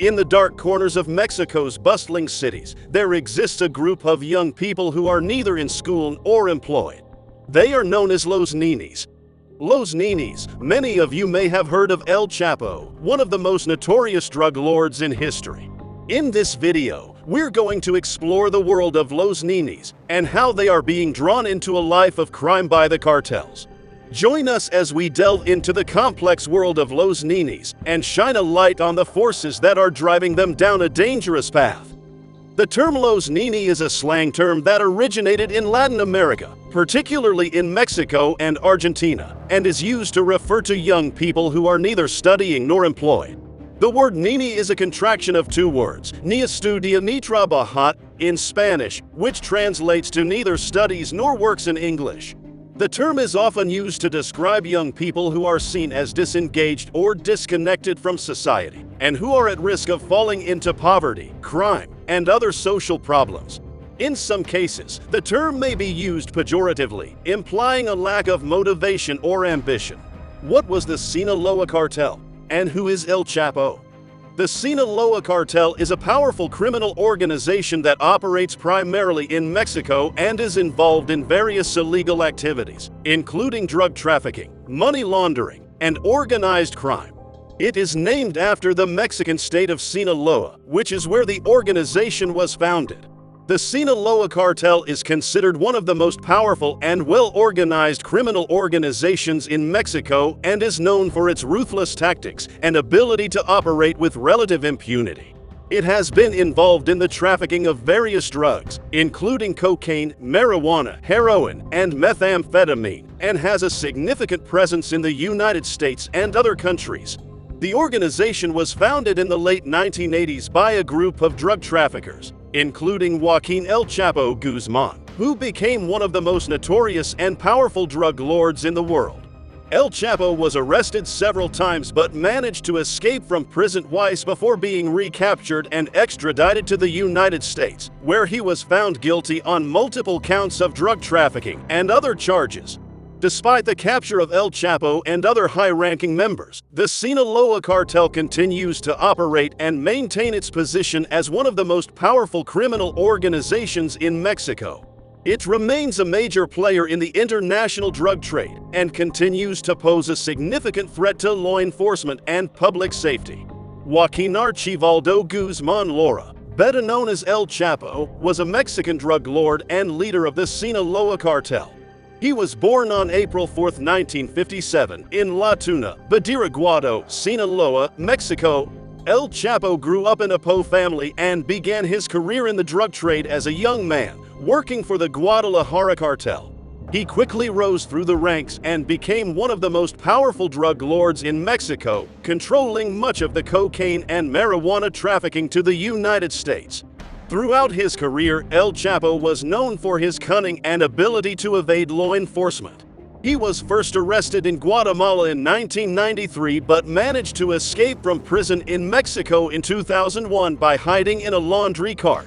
In the dark corners of Mexico's bustling cities, there exists a group of young people who are neither in school or employed. They are known as Los Ninis. Los Ninis, many of you may have heard of El Chapo, one of the most notorious drug lords in history. In this video, we're going to explore the world of Los Ninis and how they are being drawn into a life of crime by the cartels. Join us as we delve into the complex world of Los Ninis and shine a light on the forces that are driving them down a dangerous path. The term Los Nini is a slang term that originated in Latin America, particularly in Mexico and Argentina, and is used to refer to young people who are neither studying nor employed. The word Nini is a contraction of two words, ni estudia ni trabaja, in Spanish, which translates to neither studies nor works in English. The term is often used to describe young people who are seen as disengaged or disconnected from society, and who are at risk of falling into poverty, crime, and other social problems. In some cases, the term may be used pejoratively, implying a lack of motivation or ambition. What was the Sinaloa cartel? And who is El Chapo? The Sinaloa cartel is a powerful criminal organization that operates primarily in Mexico and is involved in various illegal activities, including drug trafficking, money laundering, and organized crime. It is named after the Mexican state of Sinaloa, which is where the organization was founded. The Sinaloa cartel is considered one of the most powerful and well-organized criminal organizations in Mexico and is known for its ruthless tactics and ability to operate with relative impunity. It has been involved in the trafficking of various drugs, including cocaine, marijuana, heroin, and methamphetamine, and has a significant presence in the United States and other countries. The organization was founded in the late 1980s by a group of drug traffickers, including Joaquin El Chapo Guzman, who became one of the most notorious and powerful drug lords in the world. El Chapo was arrested several times but managed to escape from prison twice before being recaptured and extradited to the United States, where he was found guilty on multiple counts of drug trafficking and other charges. Despite the capture of El Chapo and other high-ranking members, the Sinaloa cartel continues to operate and maintain its position as one of the most powerful criminal organizations in Mexico. It remains a major player in the international drug trade and continues to pose a significant threat to law enforcement and public safety. Joaquin Archibaldo Guzman Lara, better known as El Chapo, was a Mexican drug lord and leader of the Sinaloa cartel. He was born on April 4, 1957, in La Tuna, Badiraguato, Sinaloa, Mexico. El Chapo grew up in a poor family and began his career in the drug trade as a young man, working for the Guadalajara cartel. He quickly rose through the ranks and became one of the most powerful drug lords in Mexico, controlling much of the cocaine and marijuana trafficking to the United States. Throughout his career, El Chapo was known for his cunning and ability to evade law enforcement. He was first arrested in Guatemala in 1993 but managed to escape from prison in Mexico in 2001 by hiding in a laundry cart.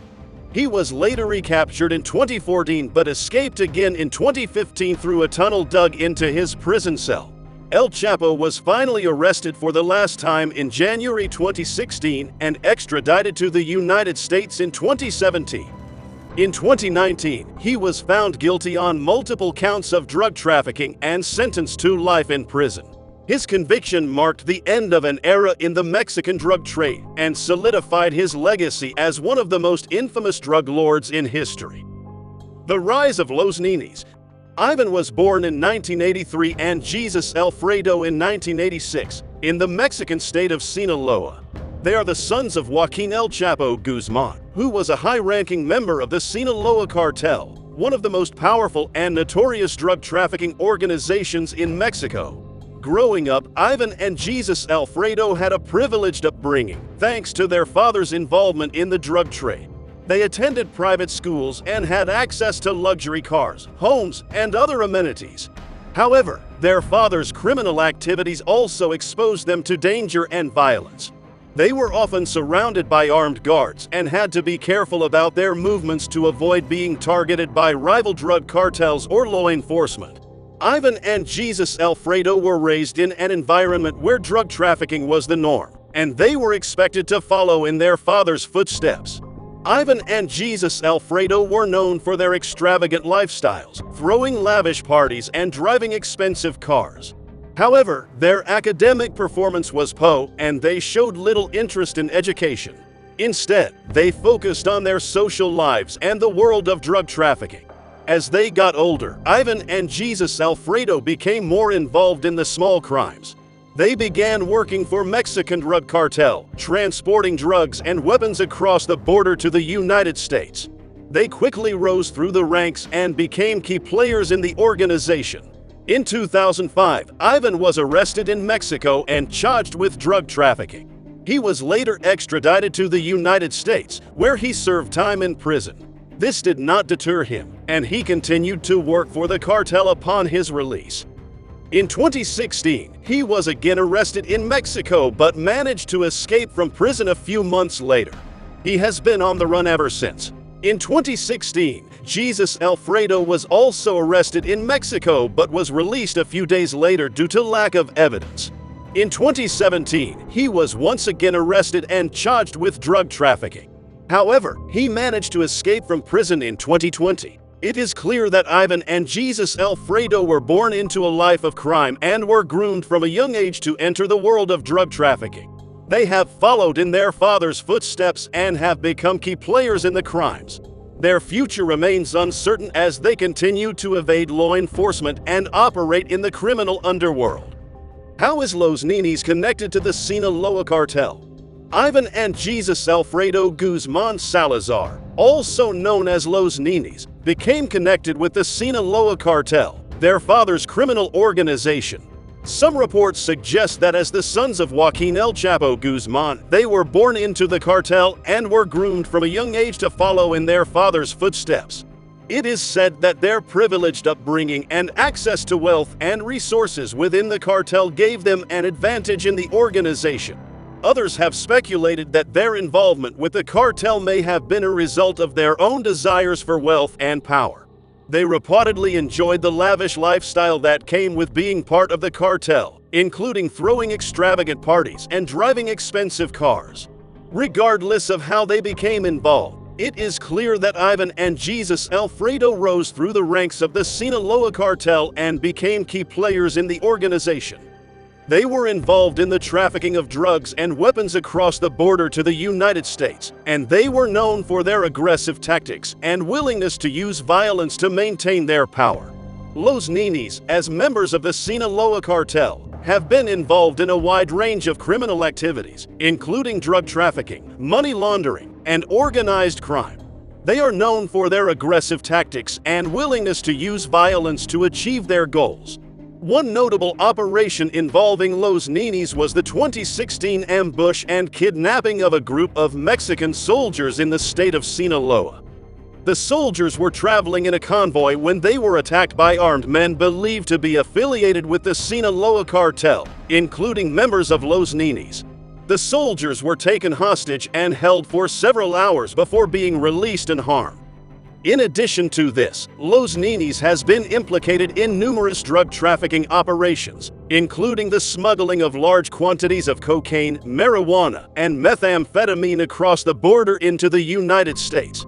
He was later recaptured in 2014 but escaped again in 2015 through a tunnel dug into his prison cell. El Chapo was finally arrested for the last time in January 2016 and extradited to the United States in 2017. In 2019, he was found guilty on multiple counts of drug trafficking and sentenced to life in prison. His conviction marked the end of an era in the Mexican drug trade and solidified his legacy as one of the most infamous drug lords in history. The rise of Los Ninis. Ivan was born in 1983 and Jesus Alfredo in 1986, in the Mexican state of Sinaloa. They are the sons of Joaquin El Chapo Guzman, who was a high-ranking member of the Sinaloa cartel, one of the most powerful and notorious drug trafficking organizations in Mexico. Growing up, Ivan and Jesus Alfredo had a privileged upbringing, thanks to their father's involvement in the drug trade. They attended private schools and had access to luxury cars, homes, and other amenities. However, their father's criminal activities also exposed them to danger and violence. They were often surrounded by armed guards and had to be careful about their movements to avoid being targeted by rival drug cartels or law enforcement. Ivan and Jesus Alfredo were raised in an environment where drug trafficking was the norm. and they were expected to follow in their father's footsteps. Ivan and Jesus Alfredo were known for their extravagant lifestyles, throwing lavish parties and driving expensive cars. However, their academic performance was poor, and they showed little interest in education. Instead, they focused on their social lives and the world of drug trafficking. As they got older, Ivan and Jesus Alfredo became more involved in the small crimes. They began working for Mexican drug cartel, transporting drugs and weapons across the border to the United States. They quickly rose through the ranks and became key players in the organization. In 2005, Ivan was arrested in Mexico and charged with drug trafficking. He was later extradited to the United States, where he served time in prison. This did not deter him, and he continued to work for the cartel upon his release. In 2016, he was again arrested in Mexico but managed to escape from prison a few months later. He has been on the run ever since. In 2016, Jesus Alfredo was also arrested in Mexico but was released a few days later due to lack of evidence. In 2017, he was once again arrested and charged with drug trafficking. However, he managed to escape from prison in 2020. It is clear that Ivan and Jesus Alfredo were born into a life of crime and were groomed from a young age to enter the world of drug trafficking. They have followed in their father's footsteps and have become key players in the crimes. Their future remains uncertain as they continue to evade law enforcement and operate in the criminal underworld. How is Los Ninis connected to the Sinaloa cartel? Ivan and Jesus Alfredo Guzman Salazar, also known as Los Ninis, became connected with the Sinaloa cartel, their father's criminal organization. Some reports suggest that as the sons of Joaquin El Chapo Guzman, they were born into the cartel and were groomed from a young age to follow in their father's footsteps. It is said that their privileged upbringing and access to wealth and resources within the cartel gave them an advantage in the organization. Others have speculated that their involvement with the cartel may have been a result of their own desires for wealth and power. They reportedly enjoyed the lavish lifestyle that came with being part of the cartel, including throwing extravagant parties and driving expensive cars. Regardless of how they became involved, it is clear that Ivan and Jesus Alfredo rose through the ranks of the Sinaloa cartel and became key players in the organization. They were involved in the trafficking of drugs and weapons across the border to the United States, and they were known for their aggressive tactics and willingness to use violence to maintain their power. Los Ninis, as members of the Sinaloa cartel, have been involved in a wide range of criminal activities, including drug trafficking, money laundering, and organized crime. They are known for their aggressive tactics and willingness to use violence to achieve their goals. One notable operation involving Los Ninis was the 2016 ambush and kidnapping of a group of Mexican soldiers in the state of Sinaloa. The soldiers were traveling in a convoy when they were attacked by armed men believed to be affiliated with the Sinaloa cartel, including members of Los Ninis. The soldiers were taken hostage and held for several hours before being released unharmed. In addition to this, Los Ninis has been implicated in numerous drug trafficking operations, including the smuggling of large quantities of cocaine, marijuana, and methamphetamine across the border into the United States.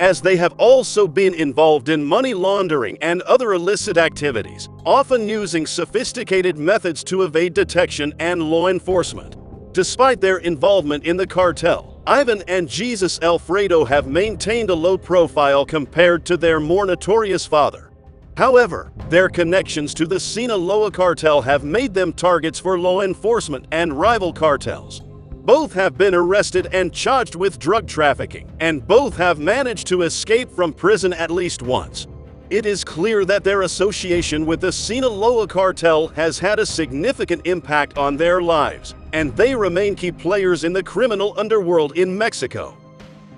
As they have also been involved in money laundering and other illicit activities, often using sophisticated methods to evade detection and law enforcement. Despite their involvement in the cartel, Ivan and Jesus Alfredo have maintained a low profile compared to their more notorious father. However, their connections to the Sinaloa cartel have made them targets for law enforcement and rival cartels. Both have been arrested and charged with drug trafficking, and both have managed to escape from prison at least once. It is clear that their association with the Sinaloa cartel has had a significant impact on their lives, and they remain key players in the criminal underworld in Mexico.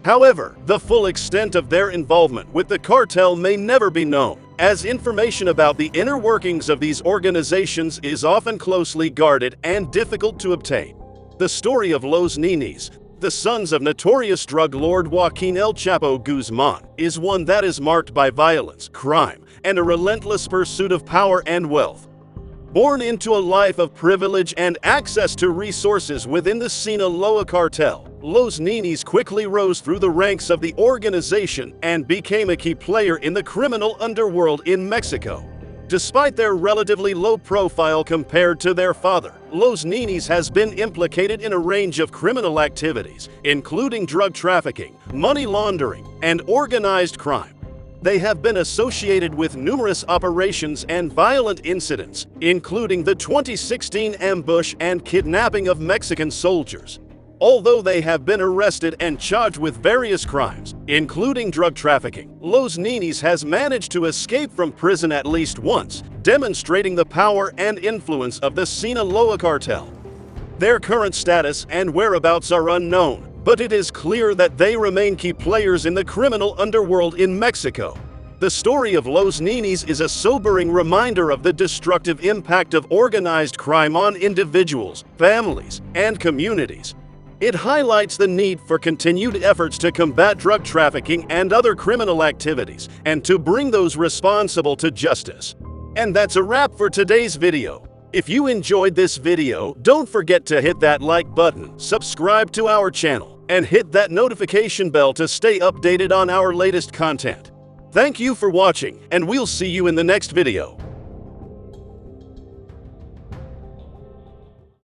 However, the full extent of their involvement with the cartel may never be known, as information about the inner workings of these organizations is often closely guarded and difficult to obtain. The story of Los Ninis, the sons of notorious drug lord Joaquin El Chapo Guzman, is one that is marked by violence, crime, and a relentless pursuit of power and wealth. Born into a life of privilege and access to resources within the Sinaloa cartel, Los Ninis quickly rose through the ranks of the organization and became a key player in the criminal underworld in Mexico. Despite their relatively low profile compared to their father, Los Ninis has been implicated in a range of criminal activities, including drug trafficking, money laundering, and organized crime. They have been associated with numerous operations and violent incidents, including the 2016 ambush and kidnapping of Mexican soldiers. Although they have been arrested and charged with various crimes, including drug trafficking, Los Ninis has managed to escape from prison at least once, demonstrating the power and influence of the Sinaloa cartel. Their current status and whereabouts are unknown, but it is clear that they remain key players in the criminal underworld in Mexico. The story of Los Ninis is a sobering reminder of the destructive impact of organized crime on individuals, families, and communities. It highlights the need for continued efforts to combat drug trafficking and other criminal activities, and to bring those responsible to justice. And that's a wrap for today's video. If you enjoyed this video, don't forget to hit that like button, subscribe to our channel, and hit that notification bell to stay updated on our latest content. Thank you for watching, and we'll see you in the next video.